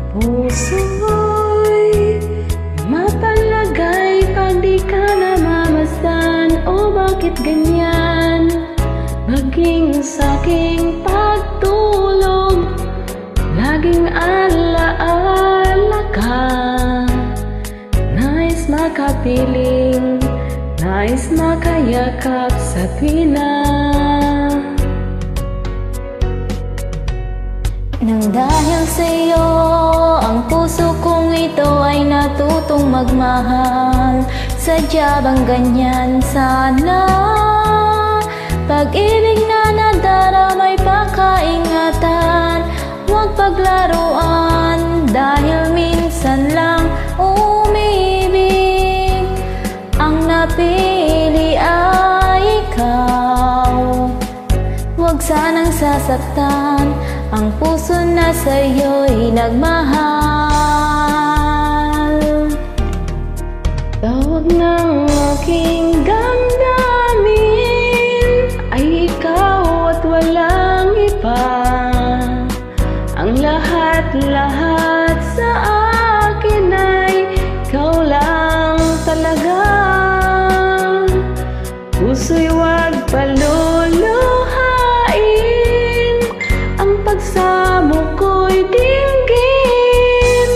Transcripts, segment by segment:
Puso'y mapalagay pag di ka namamasdan. O bakit ganyan? Maging sa'king pagtulog, laging alaala ka. Nais makapiling, nais makayakap sa tuwina. Nang dahil sa'yo, ang puso kong ito ay natutong magmahal. Sadya bang ganyan sana? Pag-ibig na nadaramay pakaingatan, huwag paglaruan, dahil minsan lang umibig. Ang napili ay ikaw, huwag sanang sasaktan ang puso na sa'yo'y nagmahal. Tawag ng aking damdamin ay ikaw at walang iba. Ang lahat-lahat sa akin ay ikaw lang talaga. Puso'y huwag paluluhain, ang pagsamo ko'y dinggin.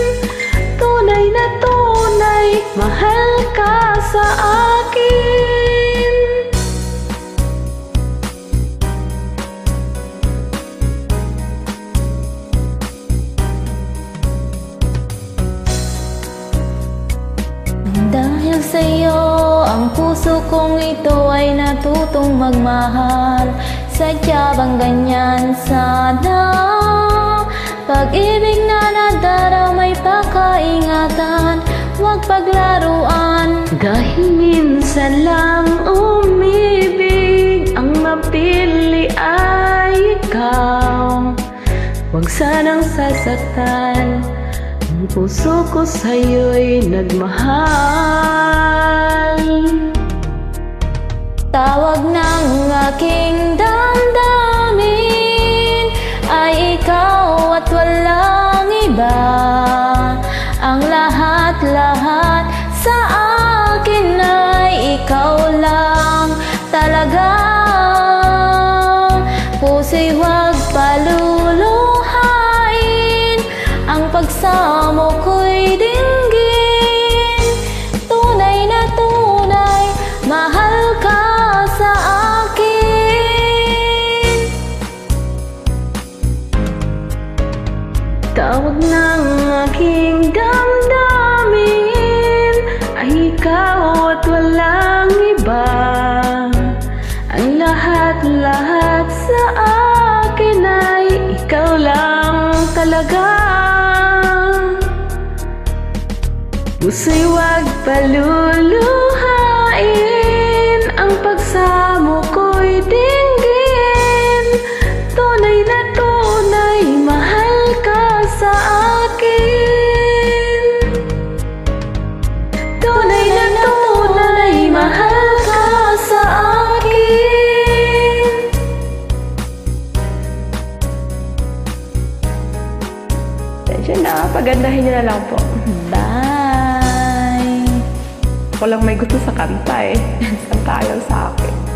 Tunay na tunay, mahal ka sa akin. Dahil sa'yo, ang puso kong ito ay natutong magmahal. Sadya bang ganyan sana? Pag-ibig na nadaramay pakaingatan, huwag paglaruan. Dahil minsan lang umibig, ang mapili ay ikaw. Huwag sanang sasaktan, ang puso ko sa'yo'y nagmahal. Tawag ng aking damdamin ay ikaw at walang iba. Ang lahat-lahat sa akin ay ikaw lang talaga. Puso'y huwag paluluhain, ang pagsamo ko'y dinggin. Tunay na tunay, mahal ka sa akin. Tawag ng aking damdamin ay ikaw at walang iba. Ang lahat-lahat sa akin ay ikaw lang talaga. Puso'y huwag paluluhain, ang pagsamo ko'y dinggin. Tunay na tunay, mahal ka sa akin. Tunay na tunay, mahal ka sa akin. Tensya na, pagandahin niyo na lang po. Bye! Ako lang may gusto sa kanta eh. Saan tayo sa akin?